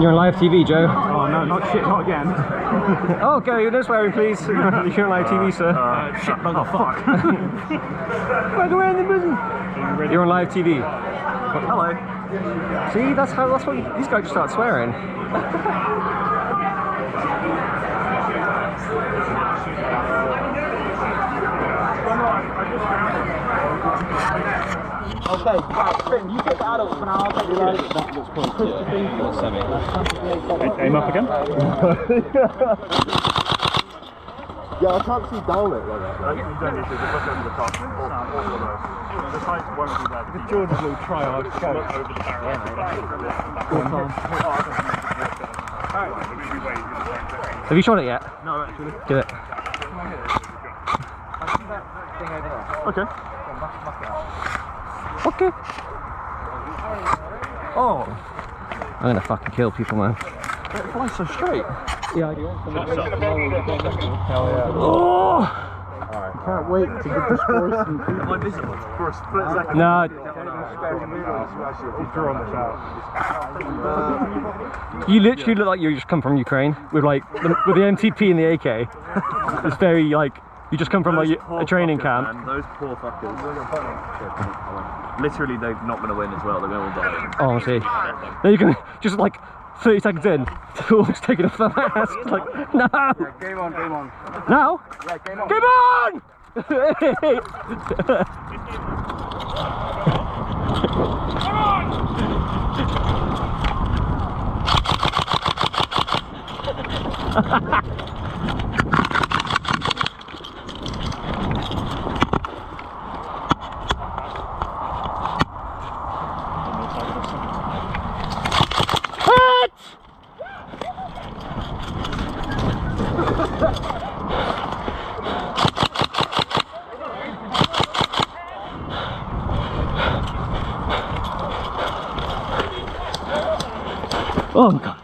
You're on live TV, Joe. Oh no, not shit, not again. Oh, okay, no swearing, please. You're on live TV, sir. Shit, bugger, fuck. By the way, in the prison. You're on live TV. Hello. See, that's what these guys just start swearing. Okay, Finn, you take the adults for now, I'll take the kids. Aim up again? Yeah, I can't see down it like that. I think you don't need to, just look over the top. All of those. The height won't be there. It's Jordan's little try-hard Look over the barrel. Have you shot it yet? No, actually. Do it. Okay. Okay. Oh. I'm gonna fucking kill people, man. It flies so straight. Yeah, I do. Hell yeah. Oh! Alright. Can't wait to get destroy some people. Am I visible for a split second? No. He's drawing this out. You literally look like you just come from Ukraine with like with the MTP and the AK. It's very like you just come from like a training camp. Man, those poor fuckers. Literally, they're not going to win as well. They're going to all die. Oh, I see. Then you can just like 30 seconds in, all just taking off their mask. Like, no. Yeah, game on, game on. Now? Yeah, game on. Game on! Oh my god.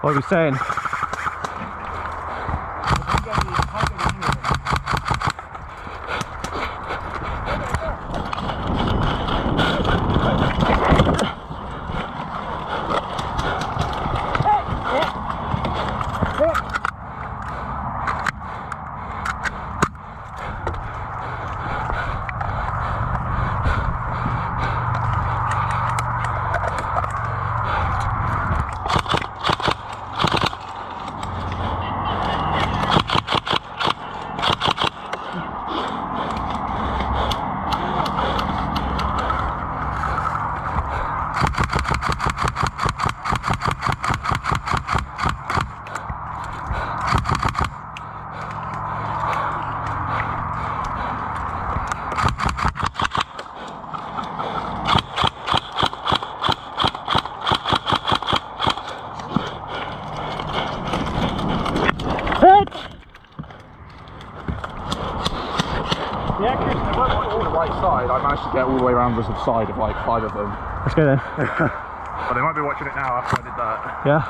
What are we saying? Side, I managed to get all the way around the side of like 5 of them. Let's go then. But they might be watching it now after I did that. Yeah?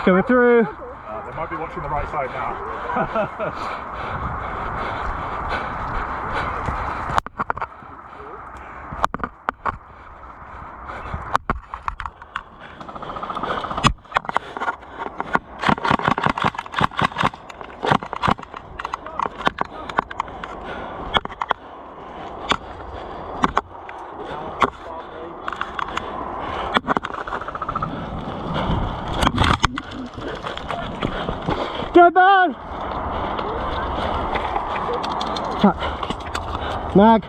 Coming through. They might be watching the right side now. Get down! Mag.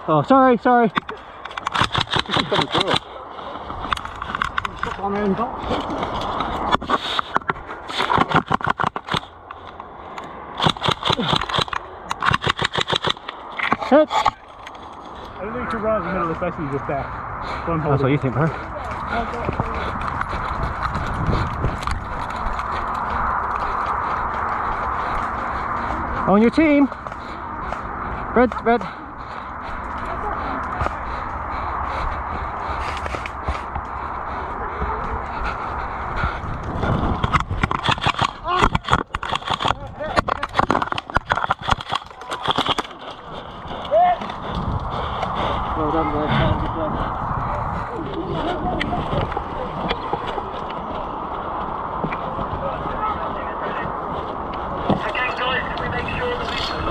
Oh, sorry. Hit. I don't think you run in the middle, especially just there. That's what you think, bro. On your team. Red. Well done, Red.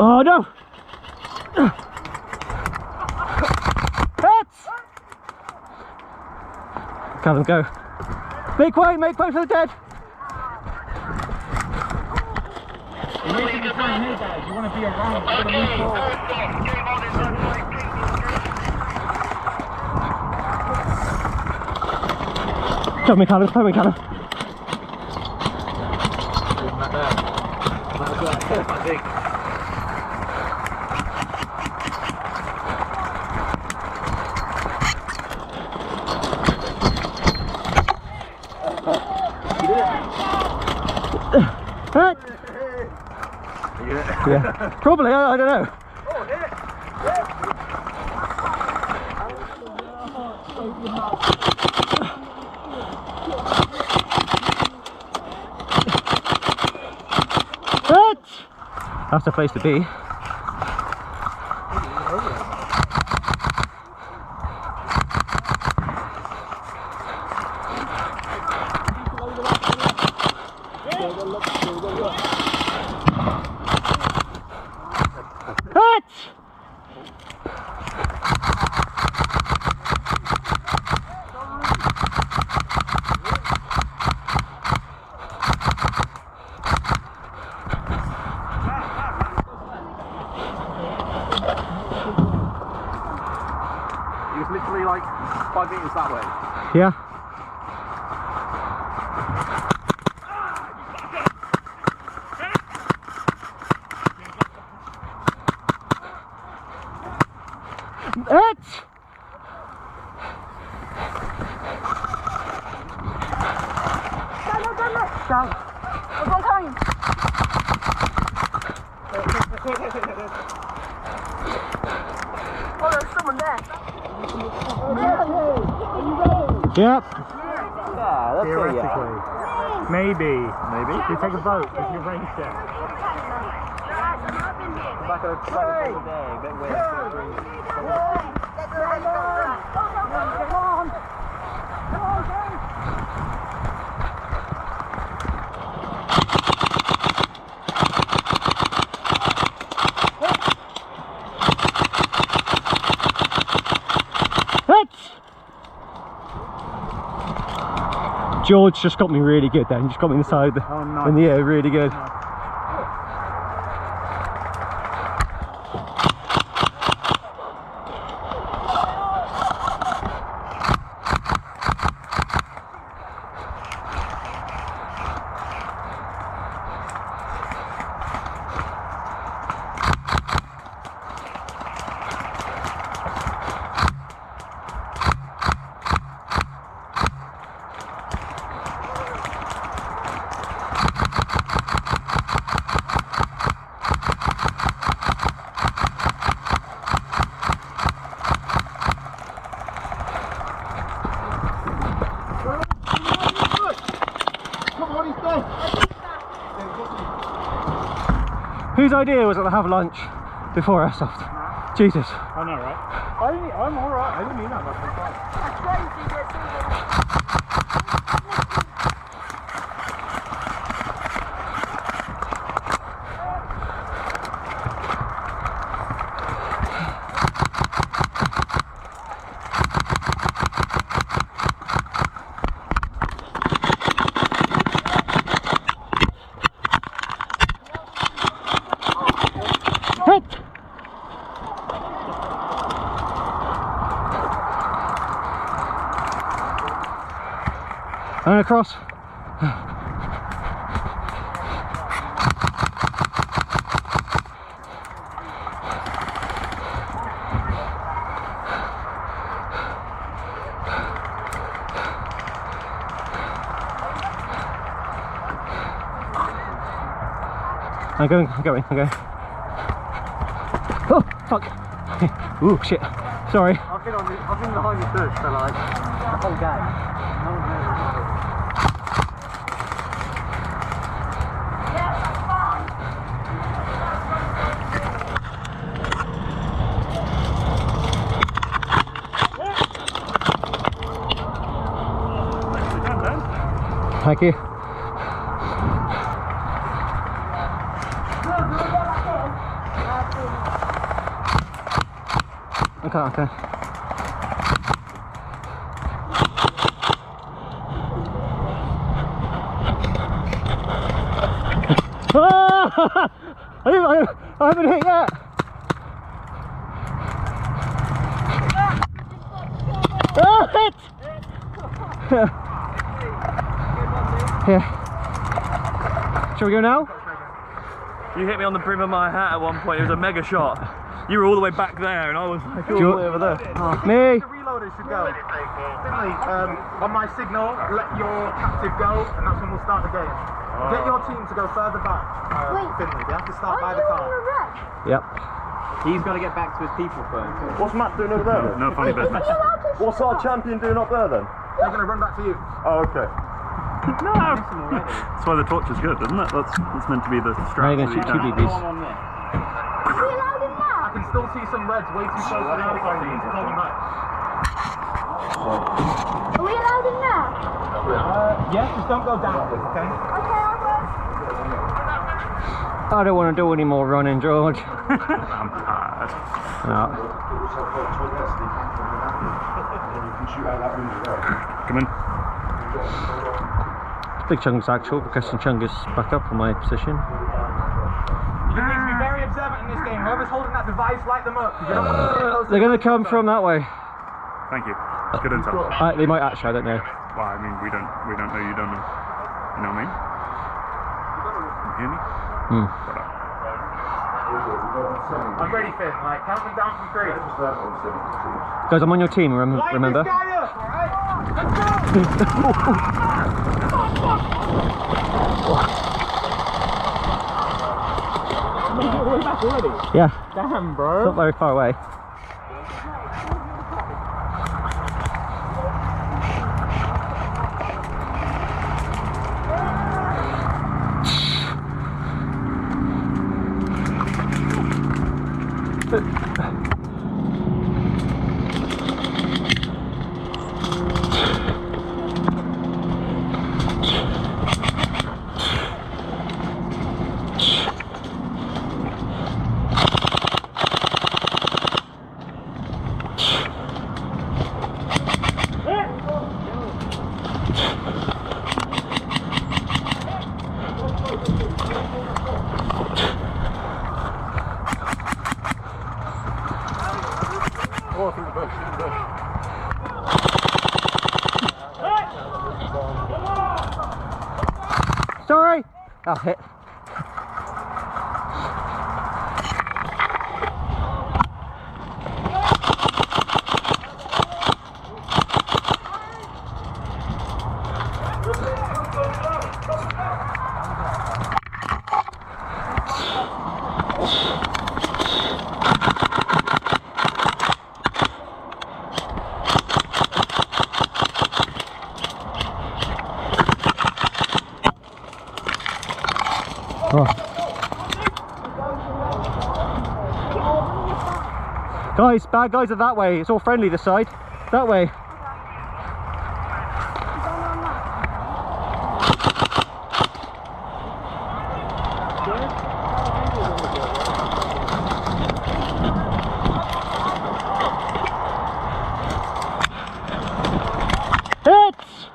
Oh no! Hits! Callum, go. Make way for the dead! You're making the time here, guys. You want to be around. You want to move forward. Cover me, Callum. Hit! Yeah. Probably, I don't know. Hit! That's the place to be. Hit! He was literally like 5 meters that way. Yeah. Hit! Down. I've got time. Oh, there's someone there. Yep. Theoretically. Maybe. You take a vote if you range it. George just got me really good then. He just got me in the side Oh, nice. in the air really good. Whose idea was it to have lunch before airsoft? Jesus. I know, right? I'm alright. I didn't mean that much. I'm fine. That's crazy. across. I'm going. Oh, fuck. Ooh, shit. Sorry. I've been behind you too, so like, the whole game. No one knows. Thank you. Okay. Ah! I haven't hit yet. Ah, hit! Yeah. Shall we go now? You hit me on the brim of my hat at one point. It was a mega shot. You were all the way back there, and I was like all the way over there. Me? The reloader should go. Finley, on my signal, let your captive go, and that's when we'll start the game. Get your team to go further back. Finley, they have to start by the car. Yep. He's got to get back to his people first. What's Matt doing over there? No funny business. What's our champion doing up there then? They're going to run back to you. Oh, okay. No! That's why the torch is good, isn't it? That's meant to be the Right, strap. I'm going to shoot 2 BBs. I can still see some reds way too close to the outside. You need to pull them back. Are we allowed in there? Yes, just don't go down, okay? Okay, I'll go. I don't want to do any more running, George. I'm tired. No. Come in. Big Chung's actual, requesting Chungus back up from my position. You need to be very observant in this game. Whoever's holding that device, light them up. You don't want to stay close to They're going to come from that way. Thank you. Good intel. They might actually, I don't know. Well, I mean, we don't know. You don't know. You know what I mean? You hear me? What up? I'm ready, Finn. Like, count them down from 3. Guys, I'm on your team, remember? Light this guy up, alright? Let's go! Yeah. Damn, bro. Not very far away. Sorry! I'll hit. Oh. Guys, bad guys are that way. It's all friendly this side. That way. Hits!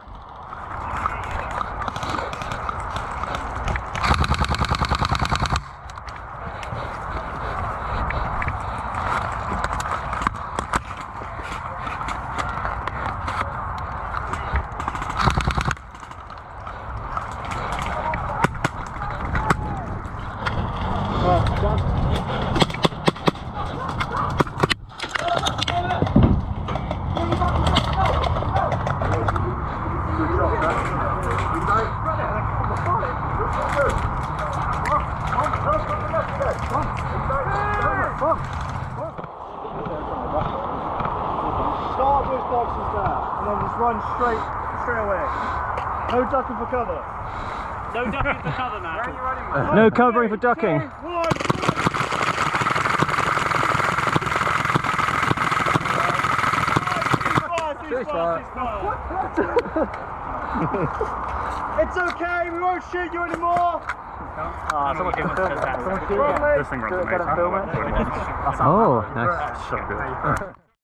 boxes there, and then just run straight away. No ducking for cover. No ducking for cover, man. Where are you running, man? No covering for ducking. 2, 1. It's okay, we won't shoot you anymore. Someone came up to This thing runs amazing. Oh, nice. So good.